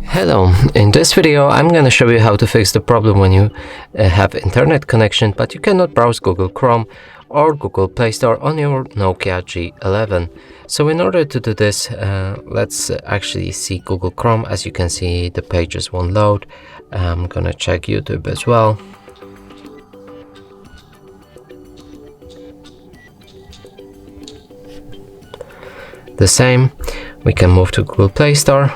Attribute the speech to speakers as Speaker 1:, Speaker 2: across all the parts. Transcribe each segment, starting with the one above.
Speaker 1: Hello, in this video I'm gonna show you how to fix the problem when you have internet connection but you cannot browse Google Chrome or Google Play Store on your Nokia G11. So in order to do this, let's actually see Google Chrome. As you can see, the pages won't load. I'm gonna check YouTube as well. The same, we can move to Google Play Store.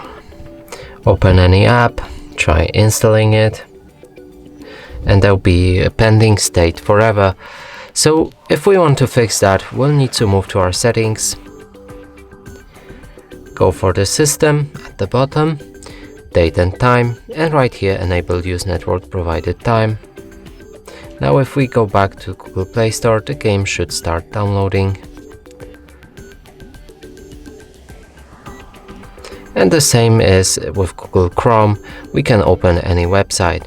Speaker 1: Open any app, try installing it, and there'll be a pending state forever. So if we want to fix that, we'll need to move to our settings, go for the system at the bottom, date and time, and right here enable use network provided time. Now if we go back to Google Play Store, the game should start downloading. And the same is with Google Chrome, we can open any website.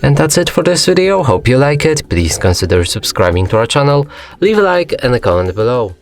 Speaker 1: And that's it for this video. Hope you like it. Please consider subscribing to our channel, leave a like and a comment below.